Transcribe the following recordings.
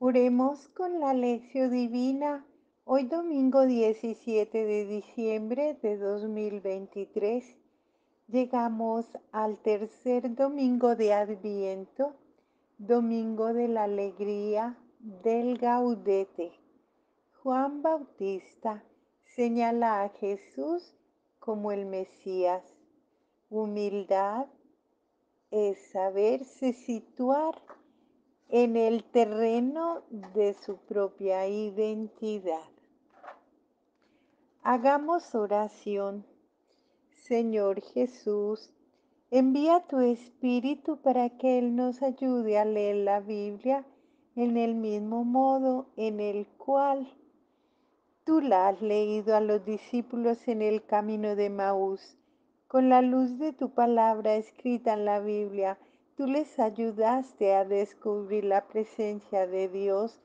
Oremos con la lección divina. Hoy domingo 17 de diciembre de 2023 llegamos al tercer domingo de Adviento, domingo de la alegría del Gaudete. Juan Bautista señala a Jesús como el Mesías. Humildad es saberse situar en el terreno de su propia identidad. Hagamos oración. Señor Jesús, envía tu Espíritu para que Él nos ayude a leer la Biblia en el mismo modo en el cual tú la has leído a los discípulos en el camino de Maús. Con la luz de tu palabra escrita en la Biblia, tú les ayudaste a descubrir la presencia de Dios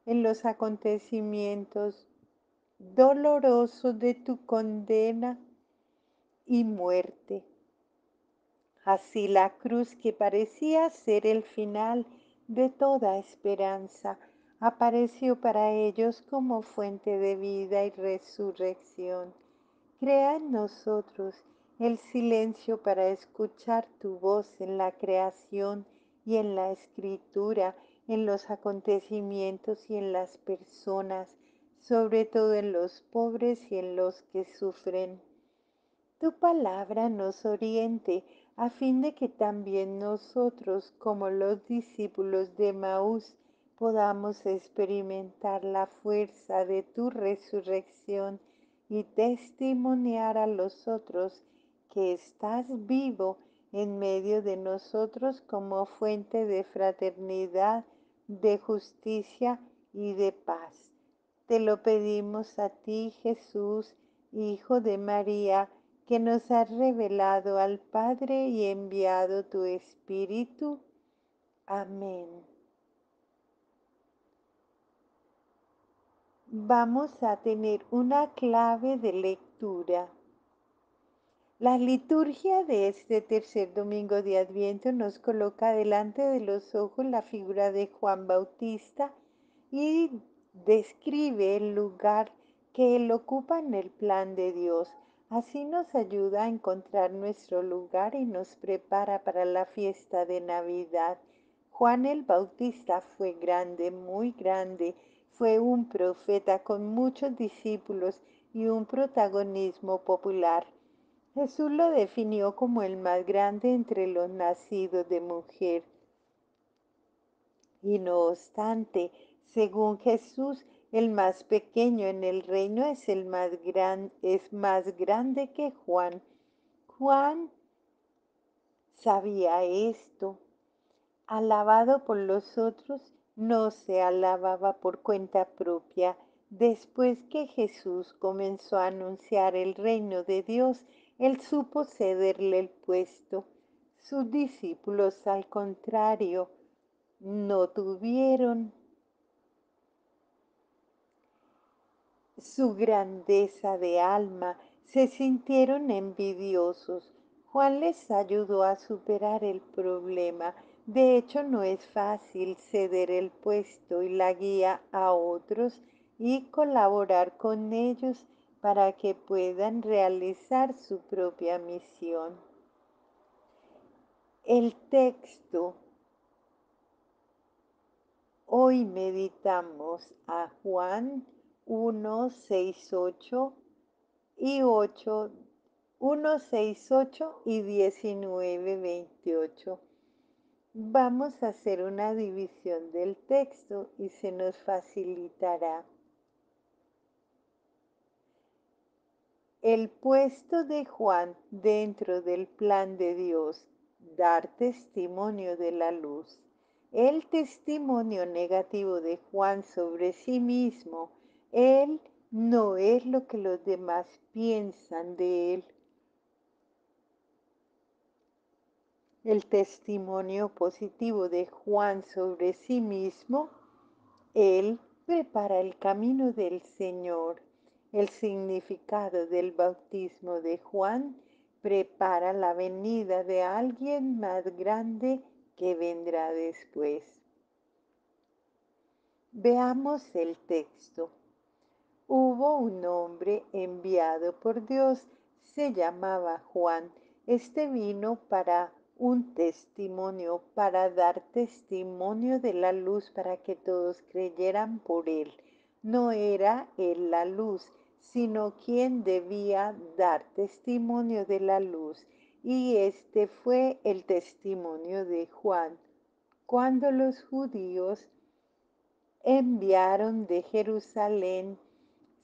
en los acontecimientos dolorosos de tu condena y muerte. Así la cruz, que parecía ser el final de toda esperanza, apareció para ellos como fuente de vida y resurrección. Crea en nosotros el silencio para escuchar tu voz en la creación y en la escritura, en los acontecimientos y en las personas, sobre todo en los pobres y en los que sufren. Tu palabra nos oriente a fin de que también nosotros, como los discípulos de Maús, podamos experimentar la fuerza de tu resurrección y testimoniar a los otros que estás vivo en medio de nosotros como fuente de fraternidad, de justicia y de paz. Te lo pedimos a ti, Jesús, Hijo de María, que nos has revelado al Padre y enviado tu Espíritu. Amén. Vamos a tener una clave de lectura. La liturgia de este tercer domingo de Adviento nos coloca delante de los ojos la figura de Juan Bautista y describe el lugar que él ocupa en el plan de Dios. Así nos ayuda a encontrar nuestro lugar y nos prepara para la fiesta de Navidad. Juan el Bautista fue grande, muy grande. Fue un profeta con muchos discípulos y un protagonismo popular. Jesús lo definió como el más grande entre los nacidos de mujer. Y no obstante, según Jesús, el más pequeño en el reino es más grande que Juan. Juan sabía esto. Alabado por los otros, no se alababa por cuenta propia. Después que Jesús comenzó a anunciar el reino de Dios, él supo cederle el puesto. Sus discípulos, al contrario, no tuvieron su grandeza de alma, se sintieron envidiosos. Juan les ayudó a superar el problema. De hecho, no es fácil ceder el puesto y la guía a otros y colaborar con ellos para que puedan realizar su propia misión. El texto. Hoy meditamos a Juan 1, 6, 8 y 8, 1, 6, 8 y 19, 28. Vamos a hacer una división del texto y se nos facilitará. El puesto de Juan dentro del plan de Dios, dar testimonio de la luz. El testimonio negativo de Juan sobre sí mismo, él no es lo que los demás piensan de él. El testimonio positivo de Juan sobre sí mismo, él prepara el camino del Señor. El significado del bautismo de Juan prepara la venida de alguien más grande que vendrá después. Veamos el texto. Hubo un hombre enviado por Dios, se llamaba Juan. Este vino para un testimonio, para dar testimonio de la luz, para que todos creyeran por él. No era él la luz, sino quien debía dar testimonio de la luz. Y este fue el testimonio de Juan. Cuando los judíos enviaron de Jerusalén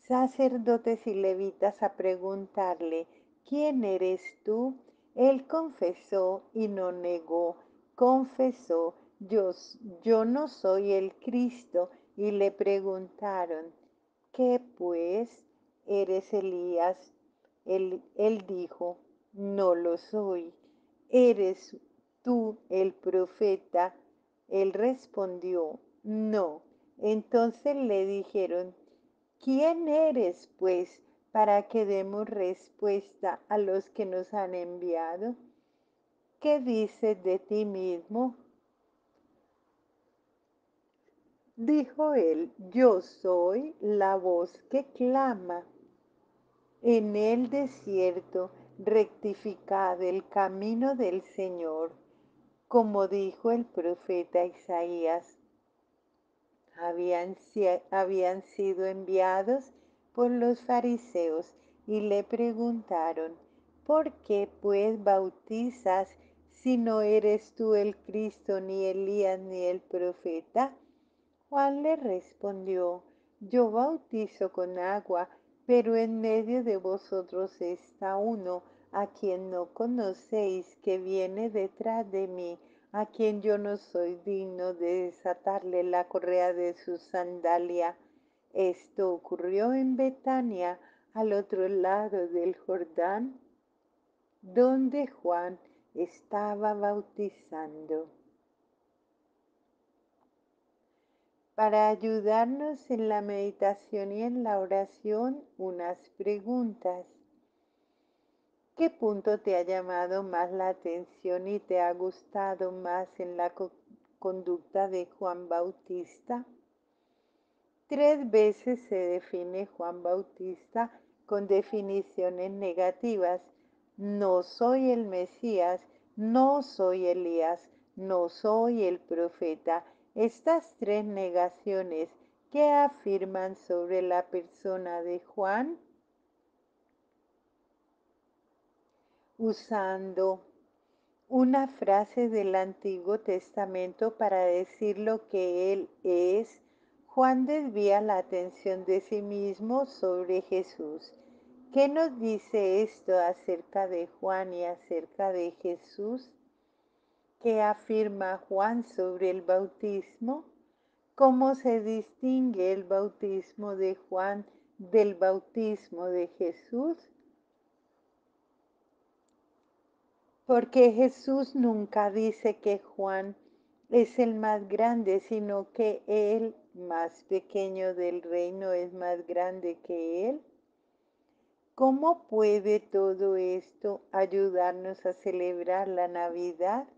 sacerdotes y levitas a preguntarle, ¿quién eres tú? Él confesó y no negó, confesó, yo no soy el Cristo. Y le preguntaron, ¿qué pues? ¿Eres Elías? Él dijo, no lo soy. ¿Eres tú el profeta? Él respondió, no. Entonces le dijeron, ¿quién eres, pues, para que demos respuesta a los que nos han enviado? ¿Qué dices de ti mismo? Dijo él, yo soy la voz que clama en el desierto, rectificad el camino del Señor, como dijo el profeta Isaías. Habían sido enviados por los fariseos y le preguntaron, ¿por qué pues bautizas si no eres tú el Cristo, ni Elías, ni el profeta? Juan le respondió, yo bautizo con agua, pero en medio de vosotros está uno a quien no conocéis, que viene detrás de mí, a quien yo no soy digno de desatarle la correa de su sandalia. Esto ocurrió en Betania, al otro lado del Jordán, donde Juan estaba bautizando. Para ayudarnos en la meditación y en la oración, unas preguntas. ¿Qué punto te ha llamado más la atención y te ha gustado más en la conducta de Juan Bautista? 3 veces se define Juan Bautista con definiciones negativas. No soy el Mesías, no soy Elías, no soy el profeta. Estas 3 negaciones, ¿qué afirman sobre la persona de Juan? Usando una frase del Antiguo Testamento para decir lo que él es, Juan desvía la atención de sí mismo sobre Jesús. ¿Qué nos dice esto acerca de Juan y acerca de Jesús? ¿Qué afirma Juan sobre el bautismo? ¿Cómo se distingue el bautismo de Juan del bautismo de Jesús? Porque Jesús nunca dice que Juan es el más grande, sino que el más pequeño del reino es más grande que él. ¿Cómo puede todo esto ayudarnos a celebrar la Navidad?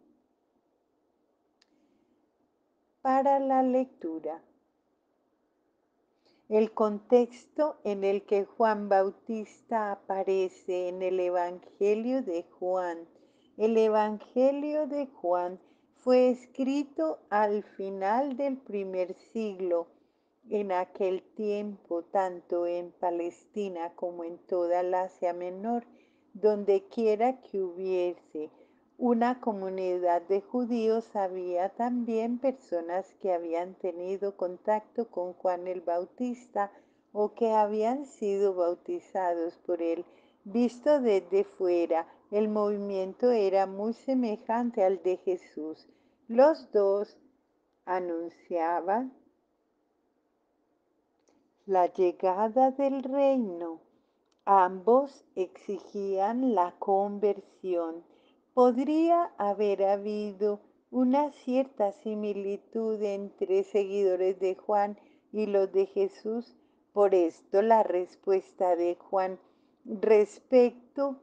Para la lectura. El contexto en el que Juan Bautista aparece en el Evangelio de Juan. El Evangelio de Juan fue escrito al final del primer siglo. En aquel tiempo, tanto en Palestina como en toda la Asia Menor, donde quiera que hubiese una comunidad de judíos, había también personas que habían tenido contacto con Juan el Bautista o que habían sido bautizados por él. Visto desde fuera, el movimiento era muy semejante al de Jesús. Los dos anunciaban la llegada del reino. Ambos exigían la conversión. Podría haber habido una cierta similitud entre seguidores de Juan y los de Jesús. Por esto la respuesta de Juan respecto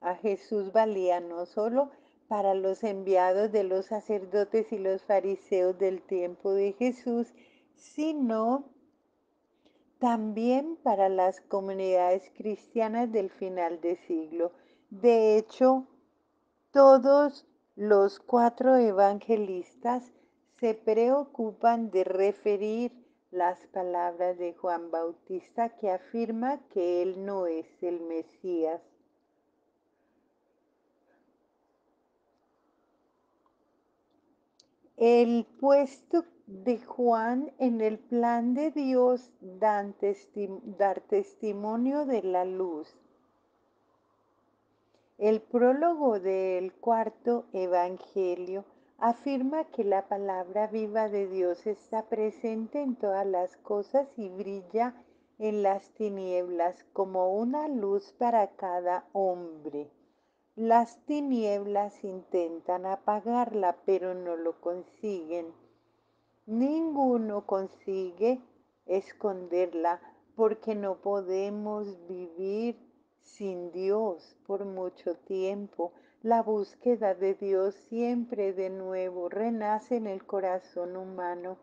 a Jesús valía no solo para los enviados de los sacerdotes y los fariseos del tiempo de Jesús, sino también para las comunidades cristianas del final de siglo. De hecho, todos los cuatro evangelistas se preocupan de referir las palabras de Juan Bautista que afirma que él no es el Mesías. El puesto de Juan en el plan de Dios dar testimonio de la luz. El prólogo del cuarto evangelio afirma que la palabra viva de Dios está presente en todas las cosas y brilla en las tinieblas como una luz para cada hombre. Las tinieblas intentan apagarla, pero no lo consiguen. Ninguno consigue esconderla porque no podemos vivir sin Dios por mucho tiempo. La búsqueda de Dios siempre de nuevo renace en el corazón humano.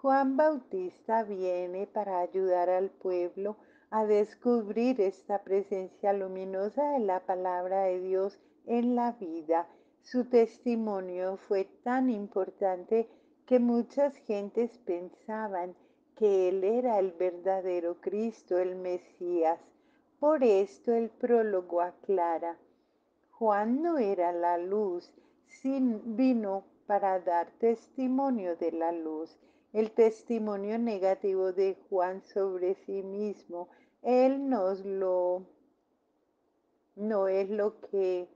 Juan Bautista viene para ayudar al pueblo a descubrir esta presencia luminosa de la palabra de Dios en la vida. Su testimonio fue tan importante que muchas gentes pensaban que él era el verdadero Cristo, el Mesías. Por esto el prólogo aclara, Juan no era la luz, vino para dar testimonio de la luz. El testimonio negativo de Juan sobre sí mismo, él no es lo que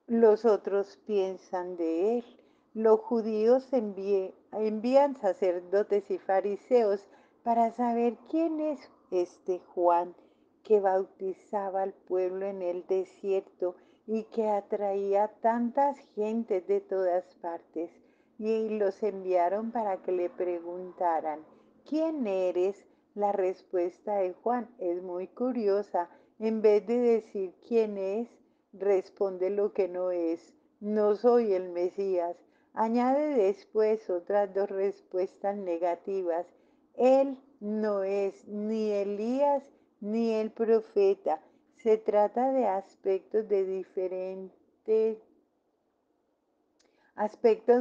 los otros piensan de él. Los judíos envían sacerdotes y fariseos para saber quién es este Juan que bautizaba al pueblo en el desierto y que atraía tantas gentes de todas partes. Y los enviaron para que le preguntaran, ¿quién eres? La respuesta de Juan es muy curiosa. En vez de decir quién es, responde lo que no es. No soy el Mesías. Añade después otras dos respuestas negativas. Él no es ni Elías ni el profeta. Se trata de aspectos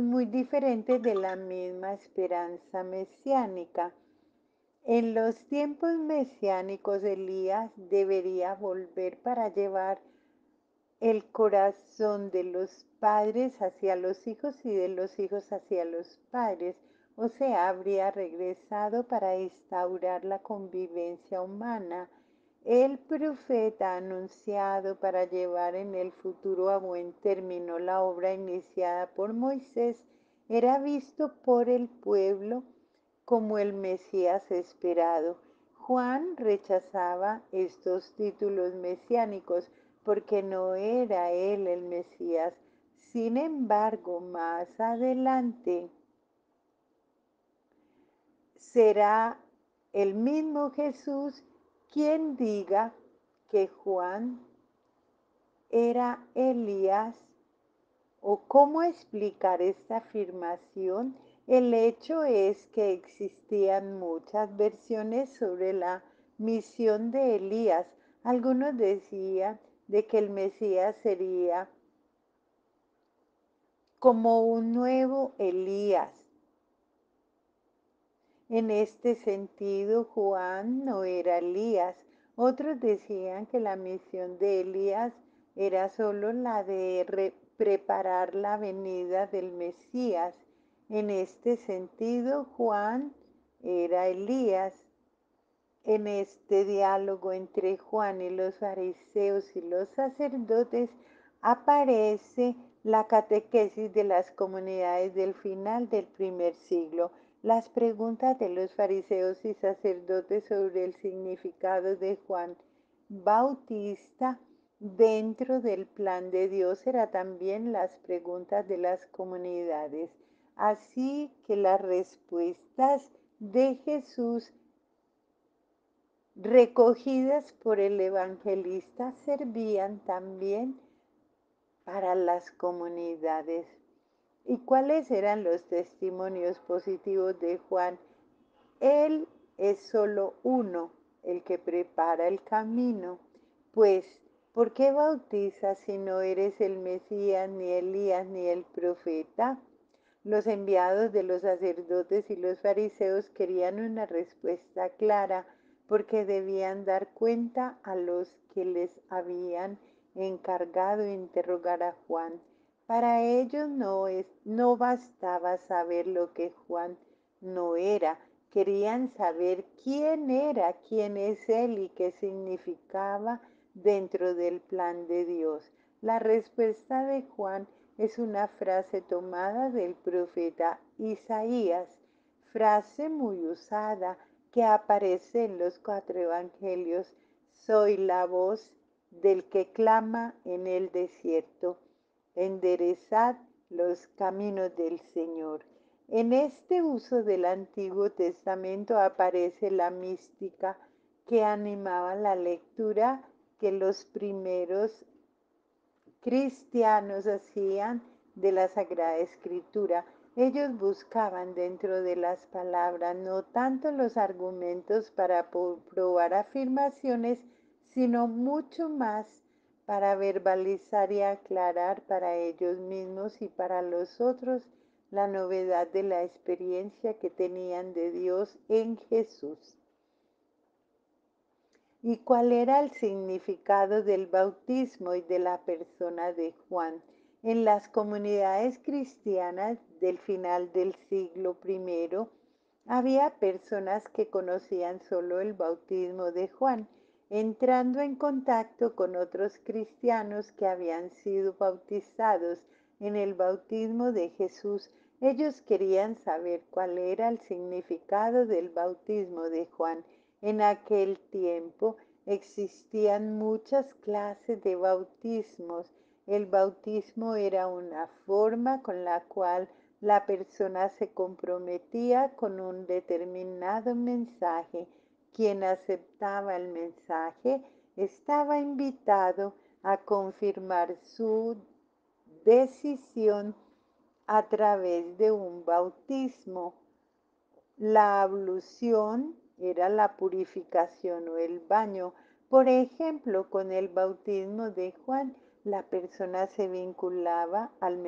muy diferentes de la misma esperanza mesiánica. En los tiempos mesiánicos, Elías debería volver para llevar el corazón de los padres hacia los hijos y de los hijos hacia los padres, o sea, habría regresado para instaurar la convivencia humana. El profeta anunciado para llevar en el futuro a buen término la obra iniciada por Moisés era visto por el pueblo como el Mesías esperado. Juan rechazaba estos títulos mesiánicos porque no era él el Mesías. Sin embargo, más adelante será el mismo Jesús quien diga que Juan era Elías. ¿O cómo explicar esta afirmación? El hecho es que existían muchas versiones sobre la misión de Elías. Algunos decían de que el Mesías sería como un nuevo Elías. En este sentido, Juan no era Elías. Otros decían que la misión de Elías era solo la de preparar la venida del Mesías. En este sentido, Juan era Elías. En este diálogo entre Juan y los fariseos y los sacerdotes aparece la catequesis de las comunidades del final del primer siglo. Las preguntas de los fariseos y sacerdotes sobre el significado de Juan Bautista dentro del plan de Dios eran también las preguntas de las comunidades. Así que las respuestas de Jesús recogidas por el evangelista servían también para las comunidades. ¿Y cuáles eran los testimonios positivos de Juan Él es solo uno, el que prepara el camino. Pues, ¿por qué bautizas si no eres el Mesías, ni Elías, ni el profeta? Los enviados de los sacerdotes y los fariseos querían una respuesta clara porque debían dar cuenta a los que les habían encargado interrogar a Juan. Para ellos no bastaba saber lo que Juan no era, querían saber quién es él y qué significaba dentro del plan de Dios. La respuesta de Juan es una frase tomada del profeta Isaías, frase muy usada que aparece en los 4 evangelios. Soy la voz del que clama en el desierto, enderezad los caminos del Señor. En este uso del Antiguo Testamento aparece la mística que animaba la lectura que los primeros cristianos hacían de la Sagrada Escritura. Ellos buscaban dentro de las palabras no tanto los argumentos para probar afirmaciones, sino mucho más para verbalizar y aclarar para ellos mismos y para los otros la novedad de la experiencia que tenían de Dios en Jesús. ¿Y cuál era el significado del bautismo y de la persona de Juan? En las comunidades cristianas del final del siglo I había personas que conocían solo el bautismo de Juan, entrando en contacto con otros cristianos que habían sido bautizados en el bautismo de Jesús. Ellos querían saber cuál era el significado del bautismo de Juan. En aquel tiempo existían muchas clases de bautismos. El bautismo era una forma con la cual la persona se comprometía con un determinado mensaje. Quien aceptaba el mensaje estaba invitado a confirmar su decisión a través de un bautismo. La ablución era la purificación o el baño. Por ejemplo, con el bautismo de Juan, la persona se vinculaba al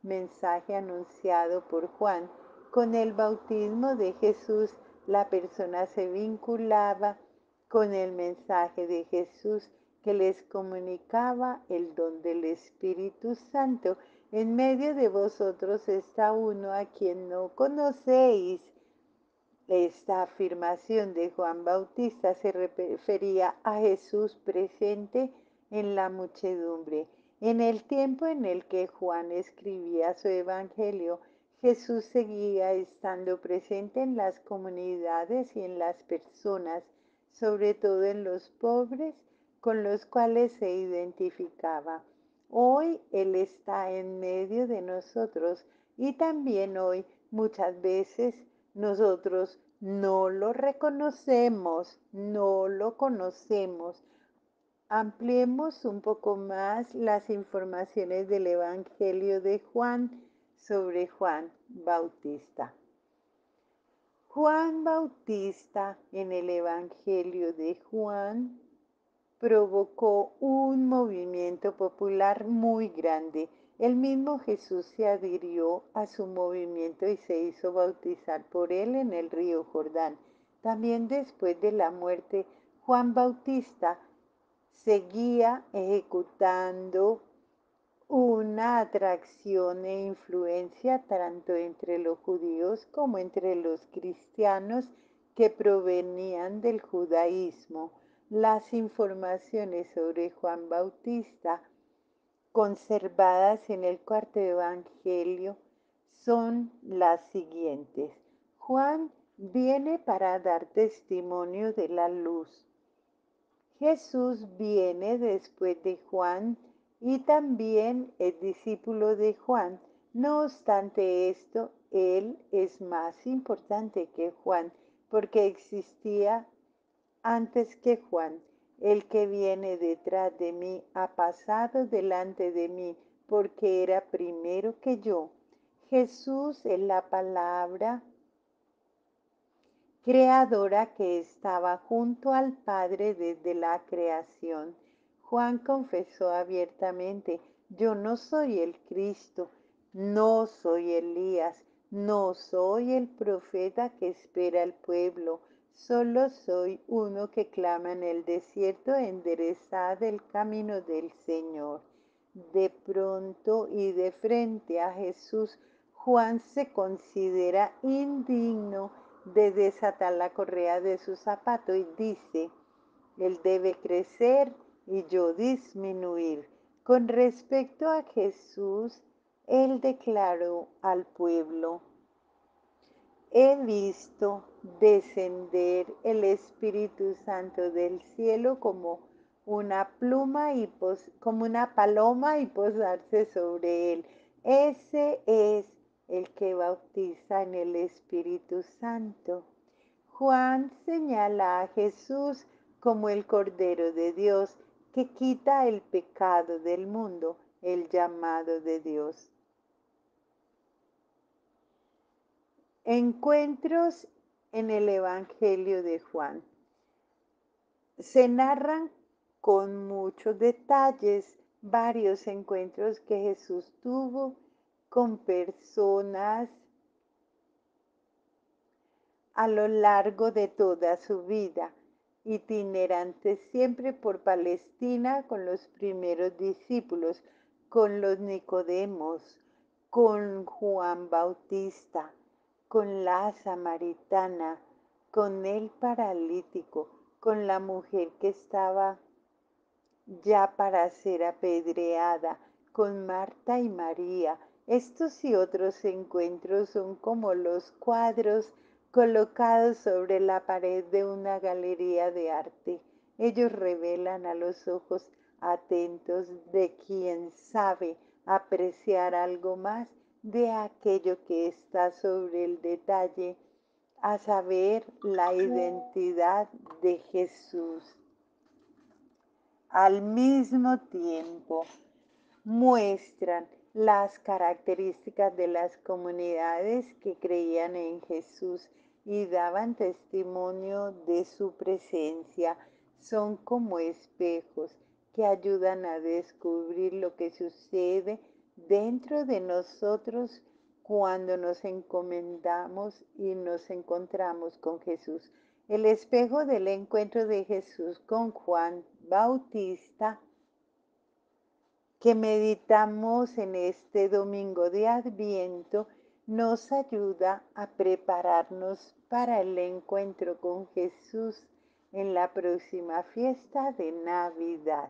mensaje anunciado por Juan. Con el bautismo de Jesús, la persona se vinculaba con el mensaje de Jesús que les comunicaba el don del Espíritu Santo. En medio de vosotros está uno a quien no conocéis. Esta afirmación de Juan Bautista se refería a Jesús presente en la muchedumbre. En el tiempo en el que Juan escribía su evangelio, Jesús seguía estando presente en las comunidades y en las personas, sobre todo en los pobres con los cuales se identificaba. Hoy Él está en medio de nosotros y también hoy muchas veces nosotros no lo reconocemos, no lo conocemos. Ampliemos un poco más las informaciones del Evangelio de Juan sobre Juan Bautista. Juan Bautista en el Evangelio de Juan provocó un movimiento popular muy grande. El mismo Jesús se adhirió a su movimiento y se hizo bautizar por él en el río Jordán. También después de la muerte, Juan Bautista seguía ejecutando una atracción e influencia tanto entre los judíos como entre los cristianos que provenían del judaísmo. Las informaciones sobre Juan Bautista conservadas en el 4 evangelio son las siguientes. Juan viene para dar testimonio de la luz. Jesús viene después de Juan y también es discípulo de Juan. No obstante esto, él es más importante que Juan porque existía antes que Juan. El que viene detrás de mí ha pasado delante de mí porque era primero que yo. Jesús es la palabra creadora que estaba junto al Padre desde la creación. Juan confesó abiertamente, yo no soy el Cristo, no soy Elías, no soy el profeta que espera el pueblo, solo soy uno que clama en el desierto, enderezad el camino del Señor. De pronto y de frente a Jesús, Juan se considera indigno de desatar la correa de su zapato y dice, él debe crecer y yo disminuir. Con respecto a Jesús, él declaró al pueblo, he visto descender el Espíritu Santo del cielo como una pluma y como una paloma y posarse sobre él. Ese es el que bautiza en el Espíritu Santo. Juan señala a Jesús como el Cordero de Dios que quita el pecado del mundo, el llamado de Dios. Encuentros en el Evangelio de Juan. Se narran con muchos detalles varios encuentros que Jesús tuvo con personas a lo largo de toda su vida, itinerante siempre por Palestina con los primeros discípulos, con los Nicodemos, con Juan Bautista, con la samaritana, con el paralítico, con la mujer que estaba ya para ser apedreada, con Marta y María. Estos y otros encuentros son como los cuadros colocados sobre la pared de una galería de arte. Ellos revelan a los ojos atentos de quien sabe apreciar algo más de aquello que está sobre el detalle, a saber, la identidad de Jesús. Al mismo tiempo, muestran las características de las comunidades que creían en Jesús y daban testimonio de su presencia. Son como espejos que ayudan a descubrir lo que sucede dentro de nosotros cuando nos encomendamos y nos encontramos con Jesús. El espejo del encuentro de Jesús con Juan Bautista que meditamos en este domingo de Adviento nos ayuda a prepararnos para el encuentro con Jesús en la próxima fiesta de Navidad.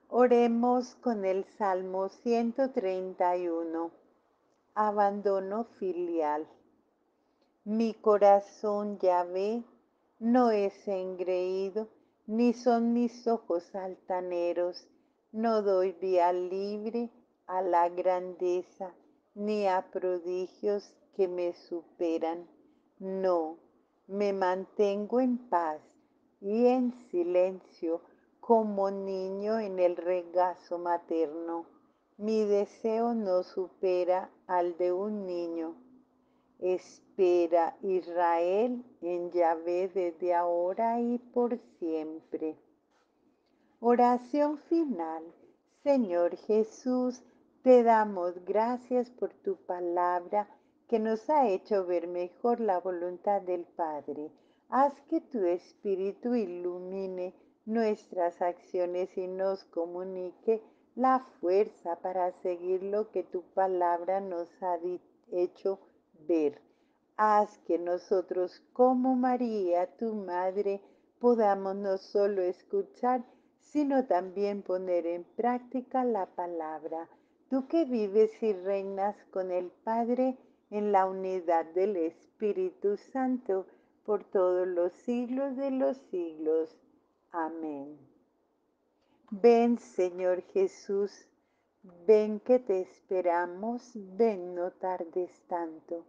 Oremos con el Salmo 131, abandono filial. Mi corazón, Yahvé, no es engreído, ni son mis ojos altaneros. No doy vía libre a la grandeza, ni a prodigios que me superan. No, me mantengo en paz y en silencio como niño en el regazo materno. Mi deseo no supera al de un niño. Espera, Israel, en Yahvé desde ahora y por siempre. Oración final. Señor Jesús, te damos gracias por tu palabra que nos ha hecho ver mejor la voluntad del Padre. Haz que tu Espíritu ilumine nuestras acciones y nos comunique la fuerza para seguir lo que tu palabra nos ha hecho ver. Haz que nosotros, como María, tu Madre, podamos no solo escuchar, sino también poner en práctica la palabra. Tú que vives y reinas con el Padre en la unidad del Espíritu Santo, por todos los siglos de los siglos. Amén. Ven, Señor Jesús, ven que te esperamos, ven, no tardes tanto.